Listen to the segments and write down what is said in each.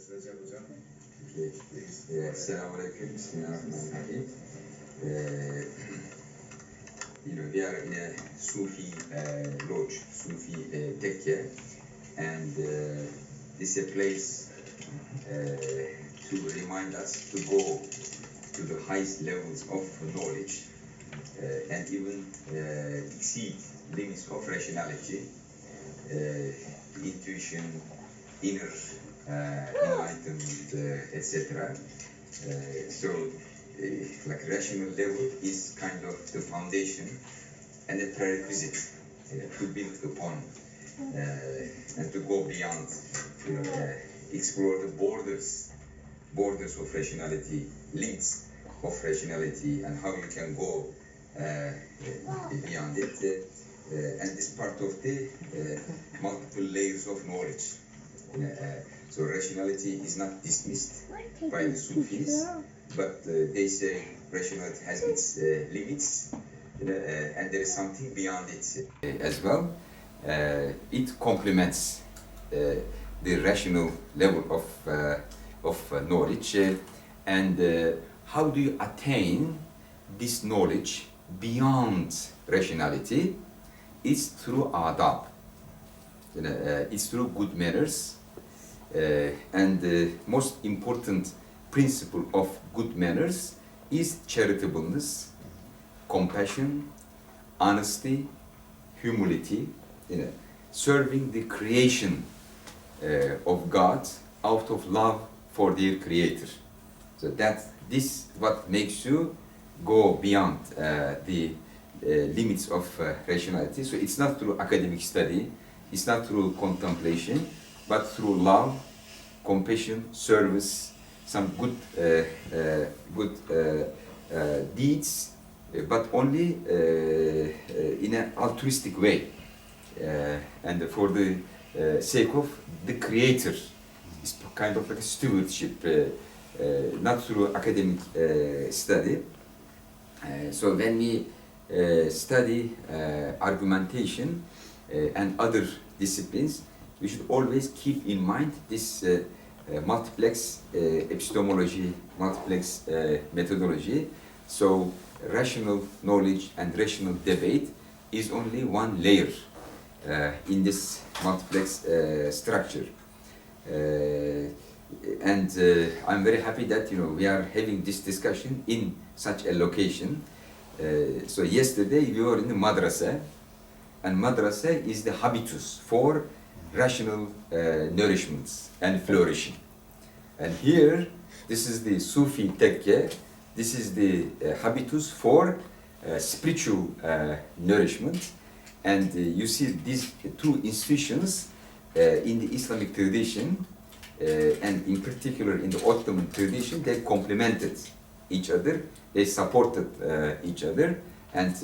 Recep Hocam. Selamünaleyküm. Bismillahirrahmanirrahim. We are in a Sufi lodge, Sufi Tekke, and this is a place to remind us to go to the highest levels of knowledge and even exceed limits of rationality, intuition, inner enlightenment, etc. Like rational level is kind of the foundation and a prerequisite to build upon and to go beyond, explore the borders of rationality, limits of rationality, and how you can go beyond it. And this part of the multiple layers of knowledge. So rationality is not dismissed by the Sufis, but they say rationality has its limits, and there is something beyond it as well. It complements the rational level of knowledge. And how do you attain this knowledge beyond rationality? It's through adab. It's through good manners. And the most important principle of good manners is charitableness, compassion, honesty, humility, serving the creation of God out of love for their creator. So this what makes you go beyond the limits of rationality. So it's not through academic study, it's not through contemplation, but through love, compassion, service, some good deeds, but only in an altruistic way, and for the sake of the Creator. It's kind of like a stewardship, not through academic study. So when we study argumentation and other disciplines, we should always keep in mind this multiplex epistemology, multiplex methodology. So rational knowledge and rational debate is only one layer in this multiplex structure. And I'm very happy that we are having this discussion in such a location. So yesterday we were in the madrasa, and madrasa is the habitus for rational nourishments and flourishing. And here, this is the Sufi Tekke, this is the habitus for spiritual nourishment. And you see these two institutions in the Islamic tradition, and in particular in the Ottoman tradition, they complemented each other, they supported each other, and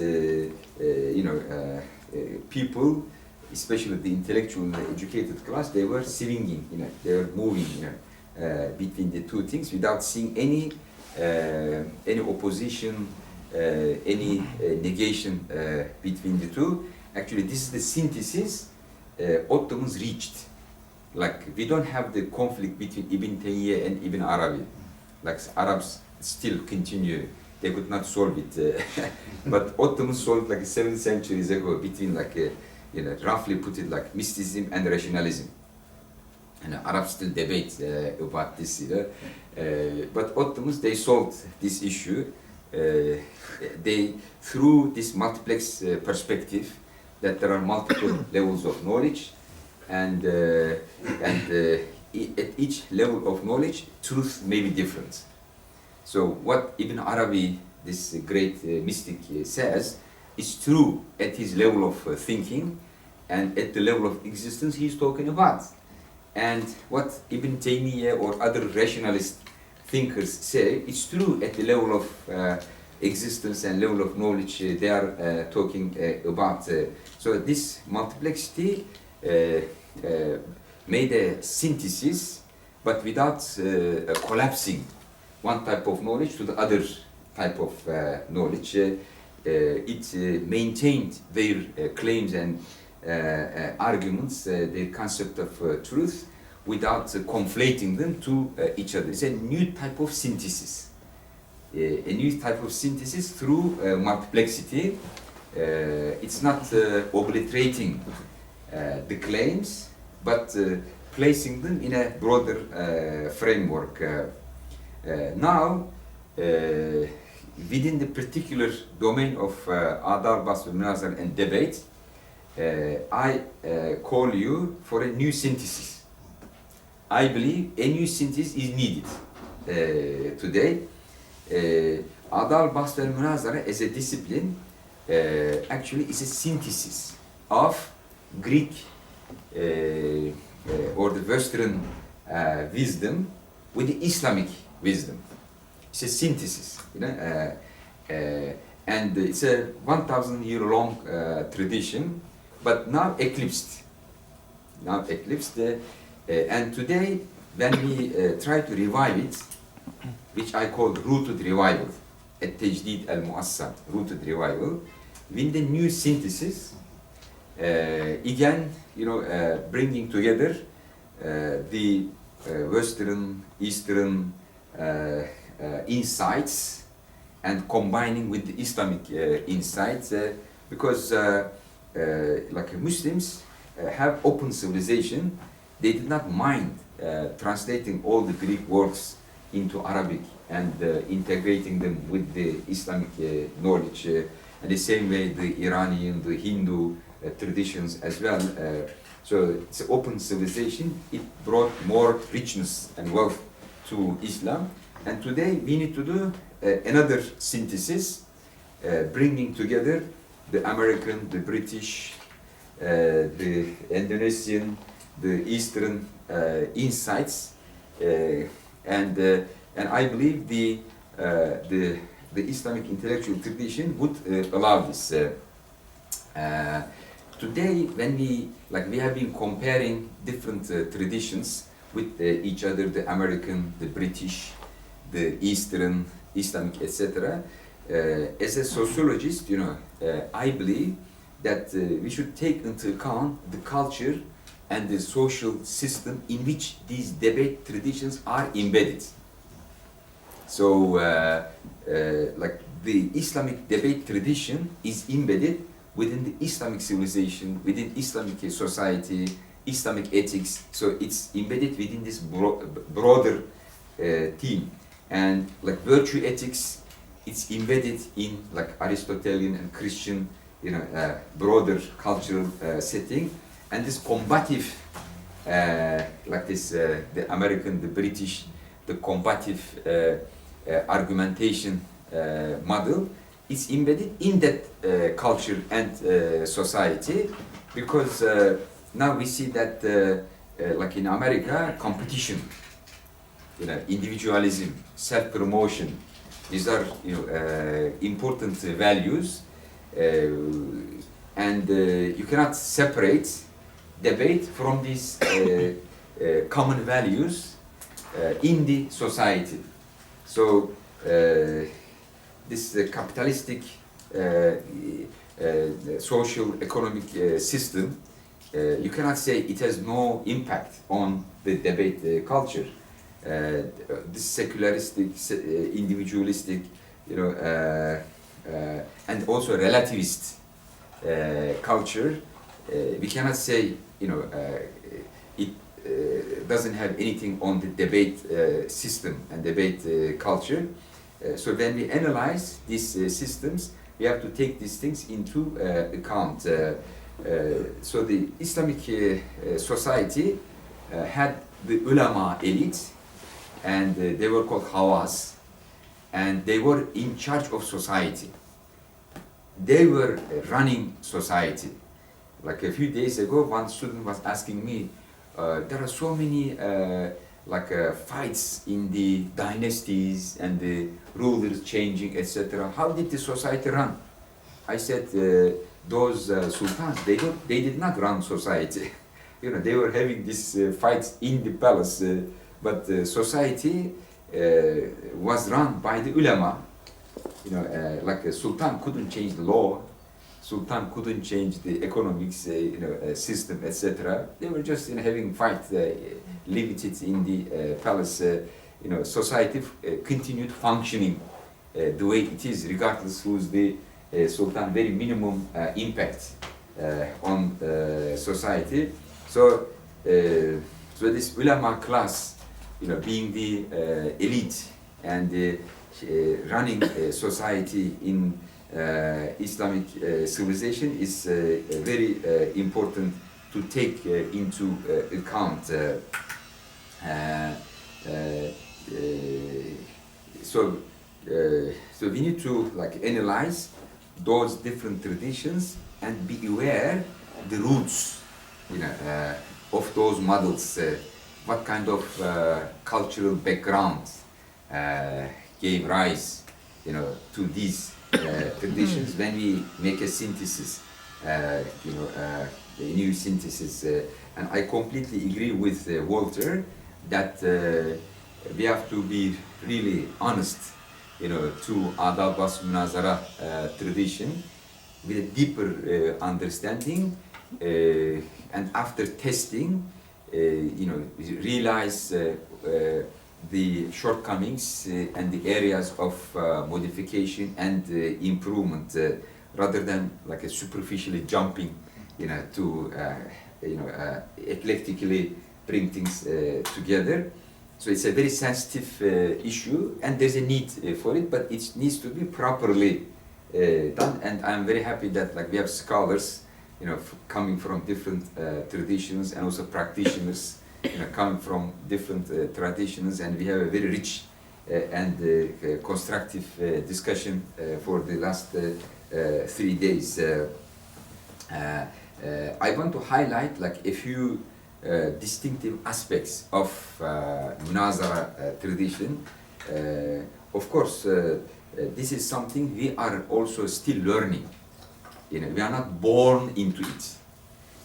people, especially the intellectual and the educated class, they were swinging, they were moving, between the two things without seeing any opposition, any negation between the two. Actually, this is the synthesis Ottomans reached. Like, we don't have the conflict between Ibn Taymiyyah and Ibn Arabi. Like, Arabs still continue, they could not solve it. But Ottomans solved like 7 centuries ago between roughly put it like mysticism and rationalism. And Arabs still debate about this, but Ottomans, they solved this issue. Through this multiplex perspective, that there are multiple levels of knowledge, and at each level of knowledge, truth may be different. So what Ibn Arabi, this great mystic, says is true at his level of thinking, and at the level of existence he's talking about. And what Ibn Taymiyyah or other rationalist thinkers say is true at the level of existence and level of knowledge they are talking about. So this multiplexity made a synthesis, but without collapsing one type of knowledge to the other type of knowledge. It maintained their claims and arguments, their concept of truth, without conflating them to each other. It's a new type of synthesis. A new type of synthesis through multiplexity. It's not obliterating the claims, but placing them in a broader framework. Now, within the particular domain of adar, bas, munazara, and debate, I call you for a new synthesis. I believe a new synthesis is needed today. Adar, bas, and munazara as a discipline actually is a synthesis of Greek or the Western wisdom with the Islamic wisdom. It's a synthesis, you know, and it's a 1,000-year-long tradition, but now eclipsed. And today, when we try to revive it, which I call rooted revival, at-Tajdid al-Mu'assar, rooted revival, with the new synthesis, again, you know, bringing together the Western, Eastern insights and combining with the Islamic insights, because like Muslims have open civilization, they did not mind translating all the Greek works into Arabic and integrating them with the Islamic knowledge, and the same way the Iranian, the Hindu traditions as well. So it's an open civilization. It brought more richness and wealth to Islam. And today we need to do another synthesis, bringing together the American, the British, the Indonesian, the Eastern insights, and I believe the Islamic intellectual tradition would allow this. Today, when we have been comparing different traditions with each other, the American, the British, the Eastern, Islamic, etc. As a sociologist, you know, I believe that we should take into account the culture and the social system in which these debate traditions are embedded. So, like the Islamic debate tradition is embedded within the Islamic civilization, within Islamic society, Islamic ethics. So it's embedded within this broader theme. And like virtue ethics, it's embedded in like Aristotelian and Christian, you know, broader cultural setting. And this combative, like this, the American, the British, the combative argumentation model, is embedded in that culture and society, because now we see that, like in America, competition, you know, individualism, self-promotion, these are, you know, important values, and you cannot separate debate from these common values in the society. So this capitalistic social economic system, you cannot say it has no impact on the debate culture. This secularistic, individualistic, you know, and also relativist culture, we cannot say, you know, it doesn't have anything on the debate system and debate culture. So when we analyze these systems, we have to take these things into account. So the Islamic society had the ulama elite, and they were called hawas, and they were in charge of society. They were running society. Like a few days ago, one student was asking me, there are so many fights in the dynasties and the rulers changing, etc. How did the society run? I said, those sultans, they did not run society. You know, they were having these fights in the palace, but society was run by the ulama. You know, like a sultan couldn't change the law, Sultan couldn't change the economics, system, etc. They were just having fight, limited in the palace. Society continued functioning the way it is, regardless who's the Sultan. Very minimum impact on society. So this ulama class, being the elite and running society in Islamic civilization is very important to take into account. So we need to analyze those different traditions and be aware the roots, of those models. What kind of cultural background gave rise, to these traditions when we make a synthesis, a new synthesis. And I completely agree with Walter that we have to be really honest, to Adab was Munāẓara tradition with a deeper understanding, and after testing, we realize the shortcomings and the areas of modification and improvement, rather than a superficially jumping, to eclectically bring things together. So it's a very sensitive issue, and there's a need for it, but it needs to be properly done. And I'm very happy that we have scholars, coming from different traditions, and also practitioners, coming from different traditions, and we have a very rich and constructive discussion for the last 3 days. I want to highlight a few distinctive aspects of Munāẓara tradition. Of course, this is something we are also still learning. We are not born into it.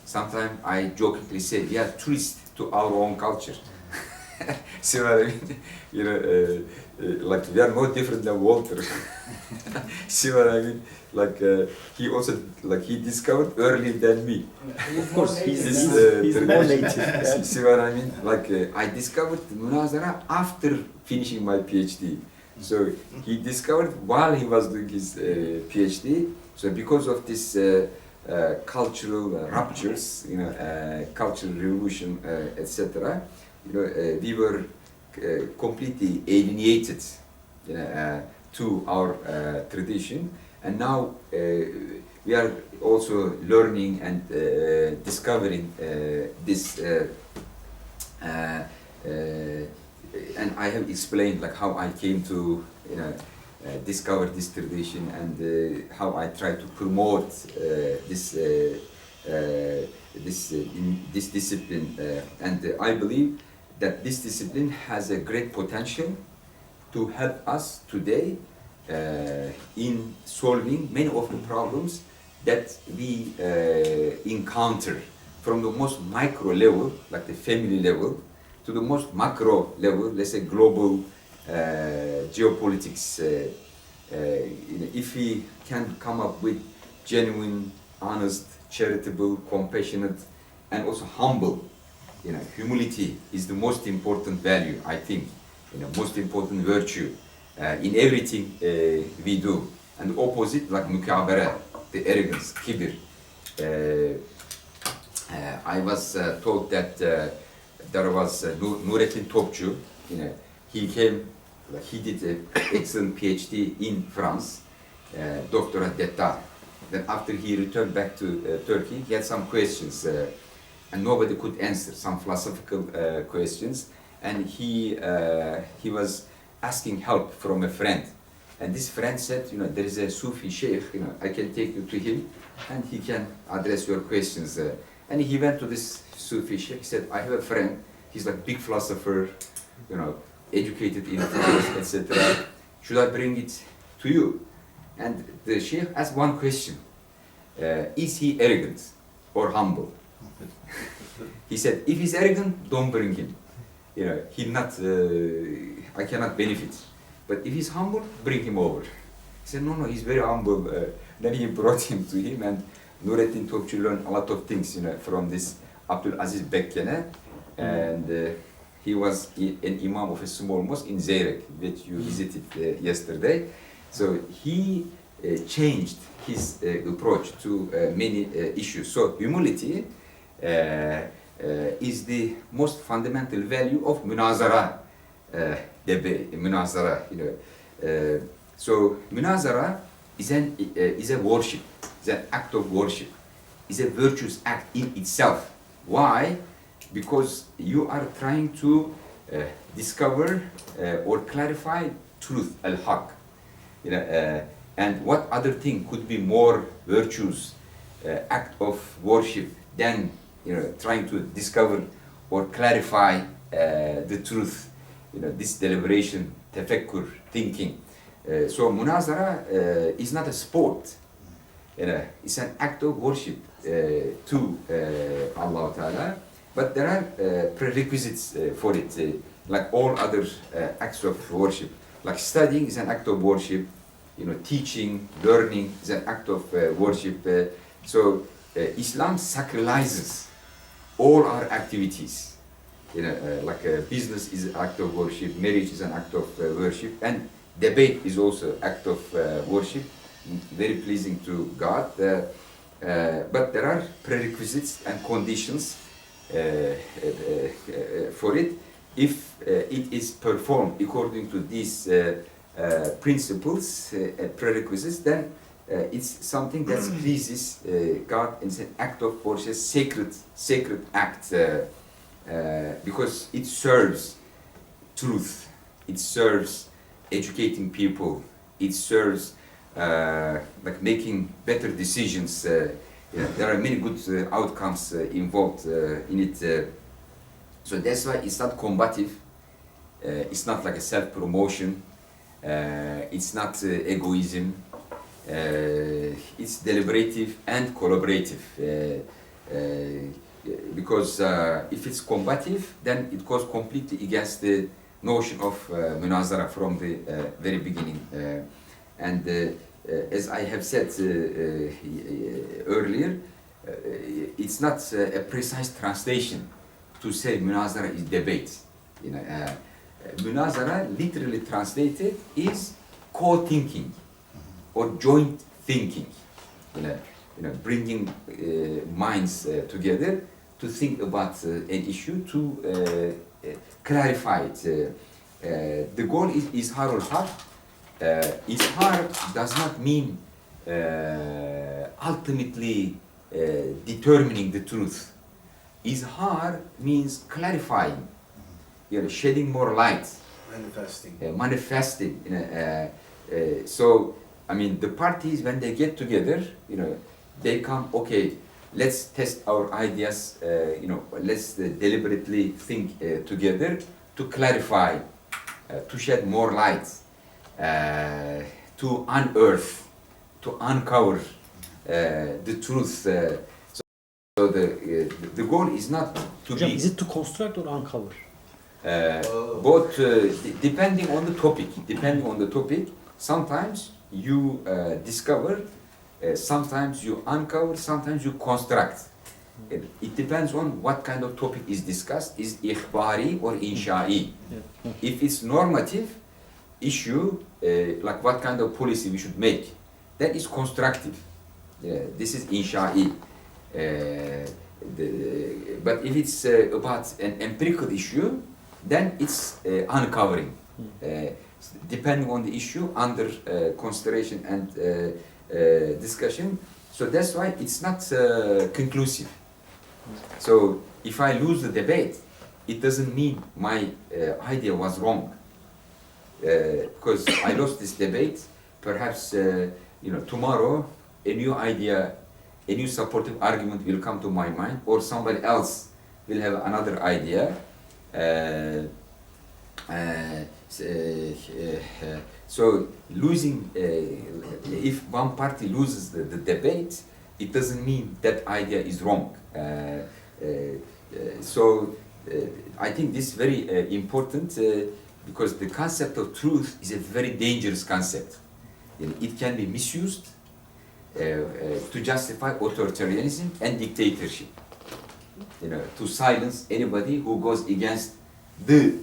Sometimes I jokingly say we are tourists to our own culture. See what I mean? We are no different than Walter. See what I mean? He also he discovered earlier than me. Of course, he's more native. See what I mean? I discovered Munāẓara after finishing my PhD. So he discovered while he was doing his PhD. So because of this cultural ruptures, cultural revolution, etc., we were completely alienated to our tradition, and now we are also learning and discovering this. And I have explained how I came to discover this tradition, and how I try to promote this discipline. And I believe that this discipline has a great potential to help us today in solving many of the problems that we encounter, from the most micro level, like the family level, to the most macro level, let's say global geopolitics. If we can come up with genuine, honest, charitable, compassionate, and also humble, humility is the most important value, I think, most important virtue in everything we do. And the opposite, like mukabara, the arrogance, kibir. I was told that there was Nurettin Topçu, he came, he did an excellent PhD in France, doctorat d'etat. Then after he returned back to Turkey, he had some questions, and nobody could answer, some philosophical questions, and he was asking help from a friend. And this friend said, there is a Sufi sheikh, I can take you to him, and he can address your questions. And he went to this Sufi sheikh, he said, I have a friend, he's like big philosopher, educated in France, etc. Should I bring it to you? And the sheikh asked one question, is he arrogant or humble? He said, if he's arrogant, don't bring him. He'll not, I cannot benefit. But if he's humble, bring him over. He said, no, he's very humble. Then he brought him to him, and Nurettin Topçu learned a lot of things, from this Abdülaziz Bekkene, and he was an imam of a small mosque in Zeyrek, that you visited yesterday. So he changed his approach to many issues. So humility is the most fundamental value of Munāẓara debate. Munāẓara, so Munāẓara is a worship, is an act of worship, is a virtuous act in itself. Why? Because you are trying to discover or clarify truth, al-haq. And what other thing could be more virtuous act of worship than trying to discover or clarify the truth, this deliberation, tefekkur, thinking. So Munāẓara is not a sport. It's an act of worship to Allah Ta'ala. But there are prerequisites for it, like all other acts of worship. Like studying is an act of worship, teaching, learning is an act of worship. So Islam sacralizes all our activities. Like business is an act of worship, marriage is an act of worship, and debate is also an act of worship, very pleasing to God. But there are prerequisites and conditions for it. If it is performed according to these principles, prerequisites, then it's something that pleases God, and it's an act of worship, sacred act, because it serves truth, it serves educating people, it serves like making better decisions. There are many good outcomes involved in it. So that's why it's not combative, it's not like a self-promotion, it's not egoism, it's deliberative and collaborative. Because if it's combative, then it goes completely against the notion of Munāẓara from the very beginning. As I have said earlier, it's not a precise translation to say Munāẓara is debate. Munāẓara, literally translated, is co-thinking or joint thinking. Bringing minds together to think about an issue, to clarify it. The goal is izhar al-haq. Izhar does not mean ultimately determining the truth. Izhar means clarifying, shedding more light, manifesting. So, I mean, the parties, when they get together, they come, okay, let's test our ideas, let's deliberately think together to clarify, to shed more light, to unearth, to uncover the truth. So the goal is not to be... Is it to construct or uncover? Both, depending on the topic, sometimes you discover, sometimes you uncover, sometimes you construct. It depends on what kind of topic is discussed, is ikhbari or insha'i. If it's normative issue, like what kind of policy we should make, that is constructive. This is insha'i. But if it's about an empirical issue, then it's uncovering. Depending on the issue, under consideration and discussion. So that's why it's not conclusive. So if I lose the debate, it doesn't mean my idea was wrong. Because I lost this debate, perhaps tomorrow a new idea, a new supportive argument will come to my mind, or somebody else will have another idea. So losing, if one party loses the debate, it doesn't mean that idea is wrong. So I think this is very important because the concept of truth is a very dangerous concept. It can be misused, to justify authoritarianism and dictatorship. To silence anybody who goes against the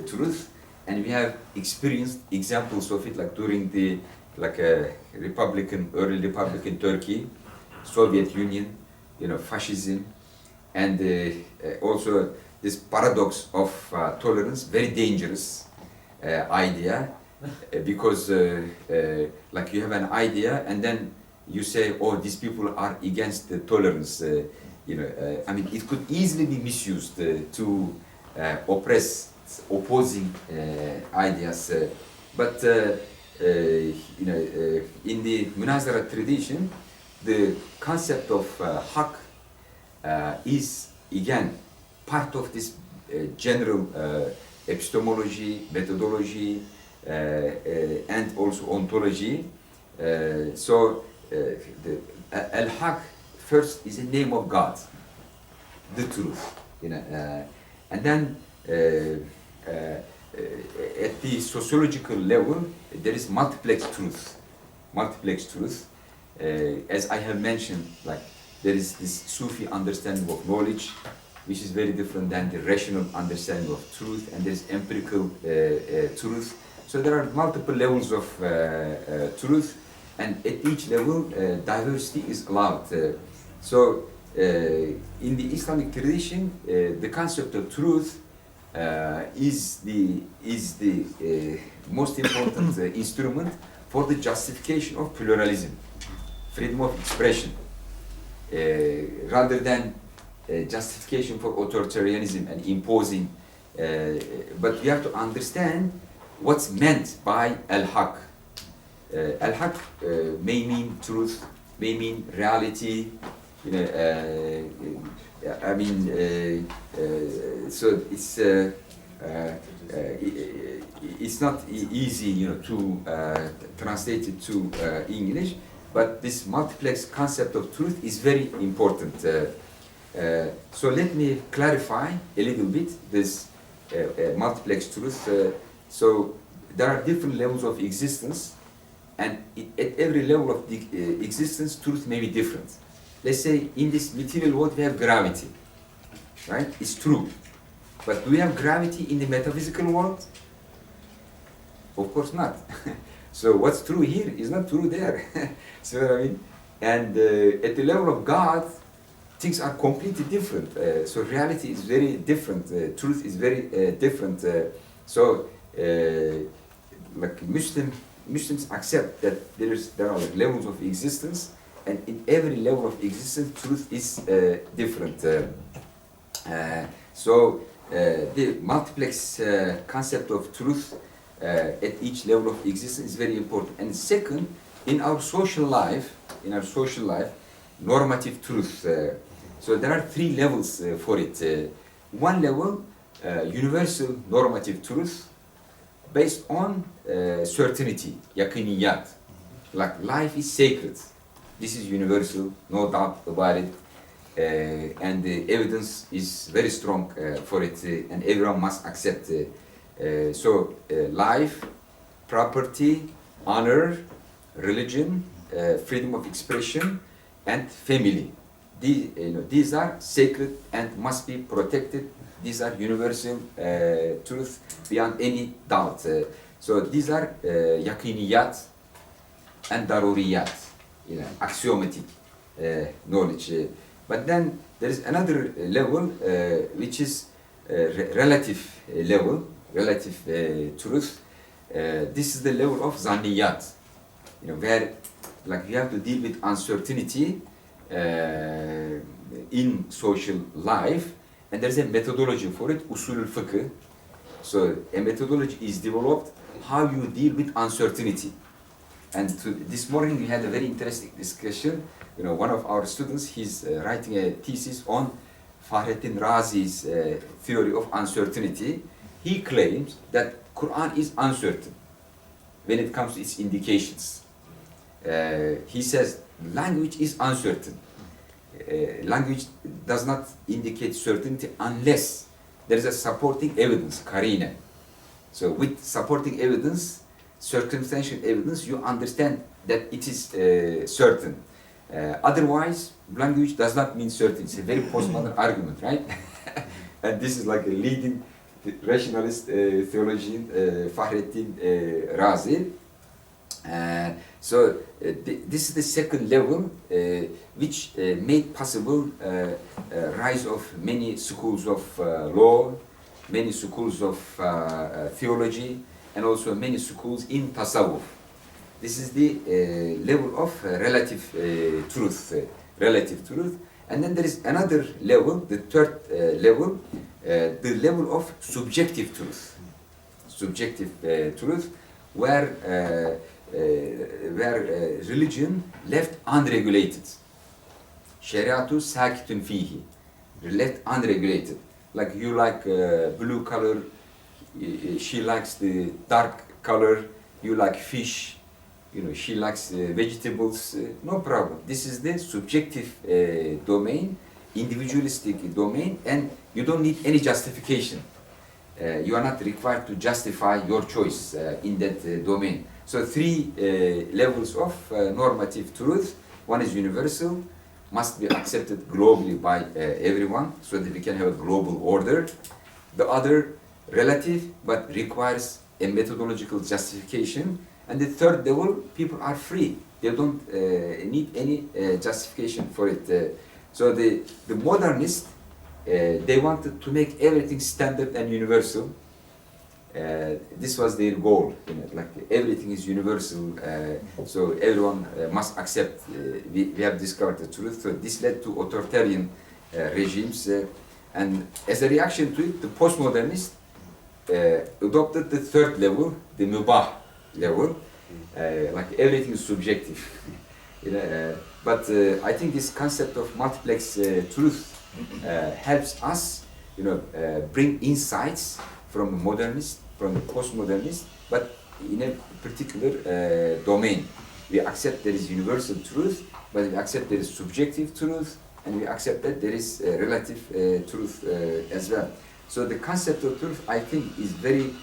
truth. And we have experienced examples of it, like during the early Republican Turkey, Soviet Union, fascism, and also this paradox of tolerance, very dangerous idea, because like you have an idea and then you say, oh, these people are against the tolerance. I mean, it could easily be misused to oppress opposing ideas. But in the Munāẓara tradition, the concept of haq is again part of this general epistemology, methodology, and also ontology. So the al-haq first is a name of God, the truth, and then at the sociological level there is multiplex truth. Multiplex truth, as I have mentioned, like there is this Sufi understanding of knowledge, which is very different than the rational understanding of truth, and there's empirical truth. So there are multiple levels of truth, and at each level diversity is allowed. So in the Islamic tradition, the concept of truth is the most important instrument for the justification of pluralism, freedom of expression, rather than justification for authoritarianism and imposing. But we have to understand what's meant by al-haq. Al-haq may mean truth, may mean reality. I mean, so it's not easy, to translate it to English. But this multiplex concept of truth is very important. So let me clarify a little bit this multiplex truth. So there are different levels of existence, and at every level of the existence, truth may be different. Let's say in this material world we have gravity, right? It's true. But do we have gravity in the metaphysical world? Of course not. So what's true here is not true there. See what I mean? And at the level of God, things are completely different. So reality is very different. Truth is very different. So like Muslims accept that there are like levels of existence, and in every level of existence, truth is different. So the multiplex concept of truth at each level of existence is very important. And second, in our social life, normative truth. So there are three levels for it. One level, universal normative truth, based on certainty, yakiniyat. Like life is sacred. This is universal, no doubt about it. And the evidence is very strong for it, and everyone must accept it. So life, property, honor, religion, freedom of expression, and family. These are sacred and must be protected. These are universal truth beyond any doubt. So these are yakiniyat and daruriyat, axiomatic knowledge. But then there is another level which is relative level, relative truth. This is the level of zanniyat, where like you have to deal with uncertainty in social life, and there's a methodology for it, usul al-fiqh. So a methodology is developed how you deal with uncertainty. And this morning we had a very interesting discussion. One of our students, he's writing a thesis on Fahrettin Razi's theory of uncertainty. He claims that Quran is uncertain when it comes to its indications. He says language is uncertain. Language does not indicate certainty unless there is a supporting evidence, karina. So with supporting evidence, circumstantial evidence, you understand that it is certain. Otherwise, language does not mean certain. It's a very postmodern argument, right? And this is like a leading rationalist theologian, Fahrettin Razi. This is the second level, which made possible rise of many schools of law, many schools of theology, and also many schools in tasawwuf. This is the level of relative truth. And then there is another level, the third level, the level of subjective truth. Subjective truth, where religion left unregulated. Şeriatu sakitun fihi, left unregulated. Like you like blue color, she likes the dark color, you like fish, she likes vegetables, no problem. This is the subjective domain, individualistic domain, and you don't need any justification. You are not required to justify your choice in that domain. So three levels of normative truth. One is universal, must be accepted globally by everyone so that we can have a global order. The other, relative, but requires a methodological justification. And the third level, people are free. They don't need any justification for it. So the modernists, they wanted to make everything standard and universal. This was their goal, like everything is universal, so everyone must accept. We have discovered the truth. So this led to authoritarian regimes, and as a reaction to it, the postmodernists adopted the third level, the mubah level, like everything is subjective. But I think this concept of multiplex truth helps us, bring insights from the modernist, from the postmodernist, but in a particular domain. We accept there is universal truth, but we accept there is subjective truth, and we accept that there is relative truth as well. So the concept of truth, I think, is very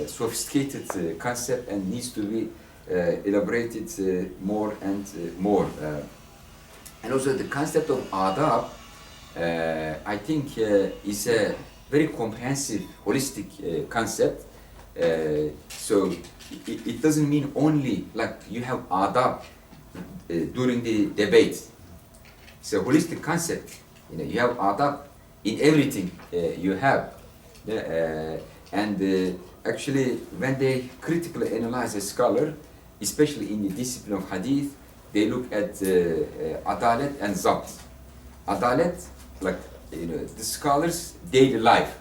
sophisticated concept and needs to be elaborated more and more. And also the concept of adab, I think, is a very comprehensive, holistic concept. So it doesn't mean only like you have adab during the debate. It's a holistic concept. You have adab in everything you have. And actually, when they critically analyze a scholar, especially in the discipline of hadith, they look at adalet and zabt. Adalet, like the scholar's daily life,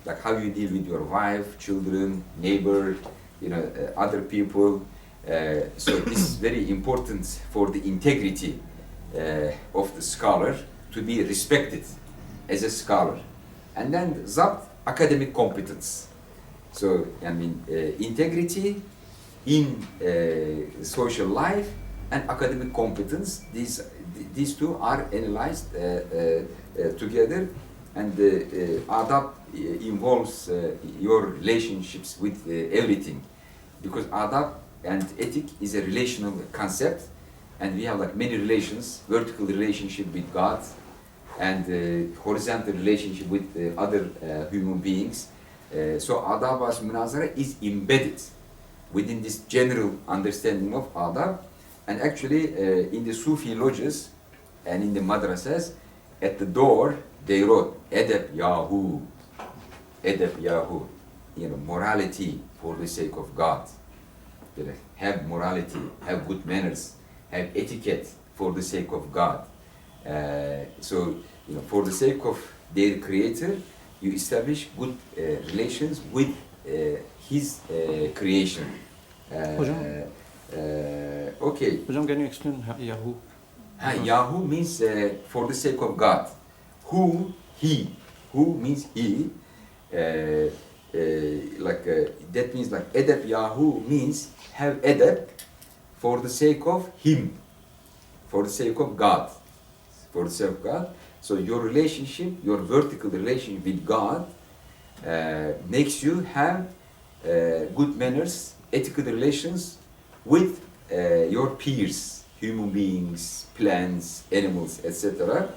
like how you deal with your wife, children, neighbor, other people. So this is very important for the integrity of the scholar to be respected as a scholar. And then zabt, academic competence. So I mean integrity in social life and academic competence. These two are analyzed together, and adab involves your relationships with everything, because adab and ethic is a relational concept, and we have like many relations: vertical relationship with God, and horizontal relationship with other human beings. So adab as munazara is embedded within this general understanding of adab. And actually, in the Sufi lodges and in the madrasas, at the door they wrote "Edeb Yahu," "Edeb Yahu," morality for the sake of God. Have morality, have good manners, have etiquette for the sake of God. So, for the sake of their Creator, you establish good relations with His creation. Okay. Hocam, can you explain Yahoo? Yahoo means for the sake of God. Who, he. Who means he. That means like edeb Yahoo means have edeb for the sake of him, for the sake of God, for the sake of God. So your relationship, your vertical relationship with God makes you have good manners, ethical relations with your peers, human beings, plants, animals, etc.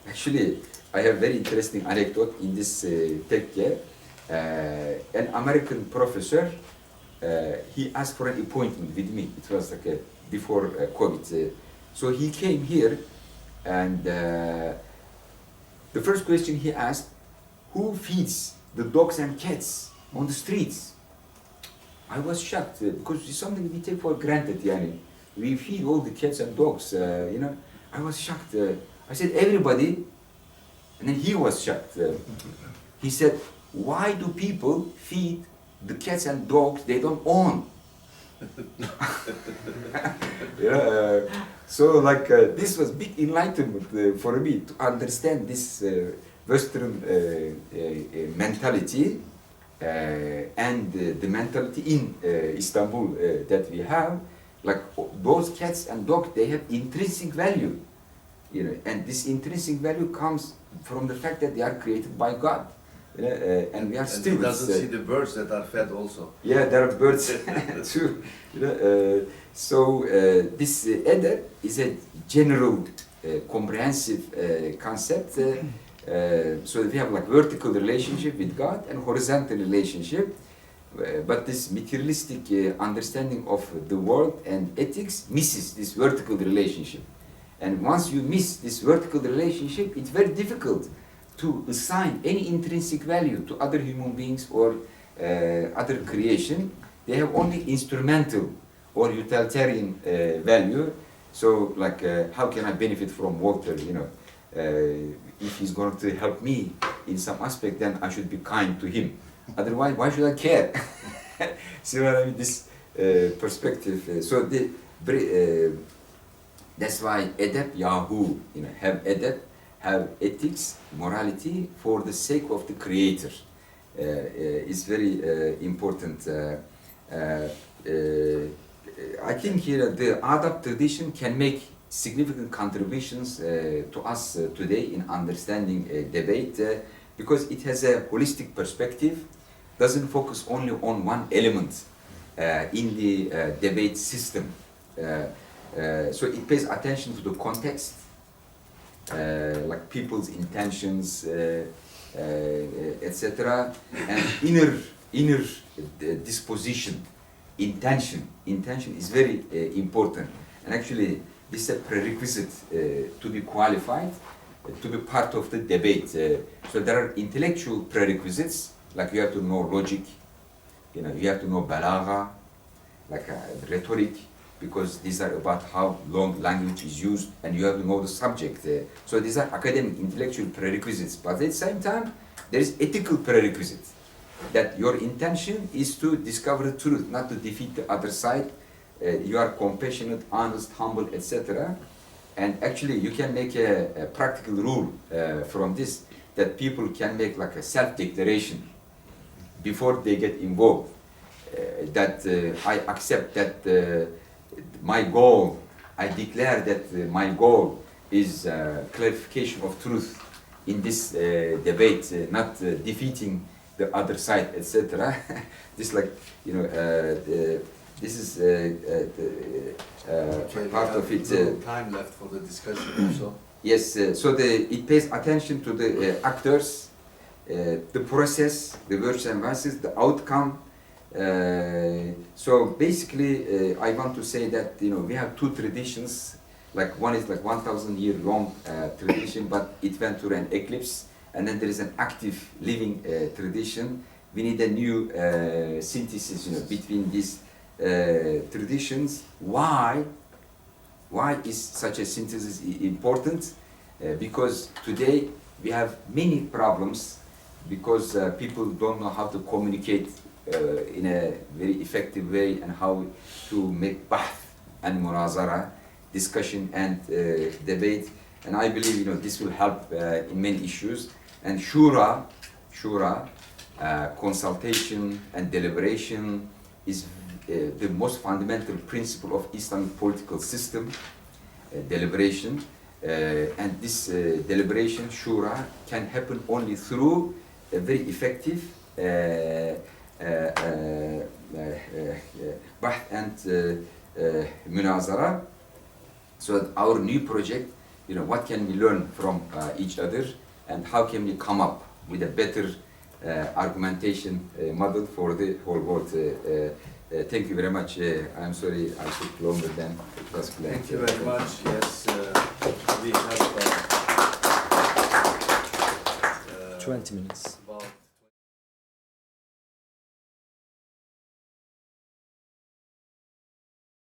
Actually, I have very interesting anecdote in this Tekke. An American professor, he asked for an appointment with me. It was like before COVID. So he came here, and the first question he asked, who feeds the dogs and cats on the streets? I was shocked because it's something we take for granted. Yani. We feed all the cats and dogs, you know. I was shocked. I said, everybody, and then he was shocked. He said, why do people feed the cats and dogs they don't own? Yeah, so like this was big enlightenment for me to understand this Western mentality and the mentality in Istanbul that we have. Like those cats and dogs, they have intrinsic value, you know, and this intrinsic value comes from the fact that they are created by God. And we are still. He doesn't see the birds that are fed also. Yeah, there are birds too. You know, so this Eder is a general, comprehensive concept. So we have like vertical relationship with God and horizontal relationship. But this materialistic understanding of the world and ethics misses this vertical relationship. And once you miss this vertical relationship, it's very difficult to assign any intrinsic value to other human beings or other creation. They have only instrumental or utilitarian value. So like, how can I benefit from Walter, you know? If he's going to help me in some aspect, then I should be kind to him. Otherwise, why should I care? See what I mean? This perspective. So that's why edep, Yahoo, you know, have edep, have ethics, morality for the sake of the Creator. Is very important. I think here the adab tradition can make significant contributions to us today in understanding debate because it has a holistic perspective, doesn't focus only on one element in the debate system. So it pays attention to the context, like people's intentions, etc., and inner disposition, intention. Intention is very important, and actually this is a prerequisite to be qualified, to be part of the debate. So there are intellectual prerequisites, like you have to know logic, you know, you have to know balagha, like rhetoric, because these are about how long language is used, and you have to know the subject. So these are academic, intellectual prerequisites, but at the same time, there is ethical prerequisites, that your intention is to discover the truth, not to defeat the other side. You are compassionate, honest, humble, etc. And actually, you can make a practical rule from this, that people can make like a self-declaration before they get involved, that I accept that my goal, I declare that my goal is clarification of truth in this debate, not defeating the other side, etc. This, like, you know, this is part of it. Time left for the discussion also. Yes, so it pays attention to the actors, the process, the virtues and vices, the outcome. So basically, I want to say that, you know, we have two traditions. Like one is like 1,000-year long tradition, but it went through an eclipse, and then there is an active living tradition. We need a new synthesis, you know, between these traditions. Why is such a synthesis important? Because today we have many problems because people don't know how to communicate in a very effective way, and how to make bahth and munazara, discussion and debate. And I believe, you know, this will help in many issues. And shura, consultation and deliberation is the most fundamental principle of Islamic political system, deliberation. And this deliberation, shura, can happen only through a very effective Bahth and Munāẓara. So our new project, what can we learn from each other, and how can we come up with a better argumentation model for the whole world. Thank you very much. I'm sorry I took longer than it was planned. Thank you very much. Yes, we have 20 minutes.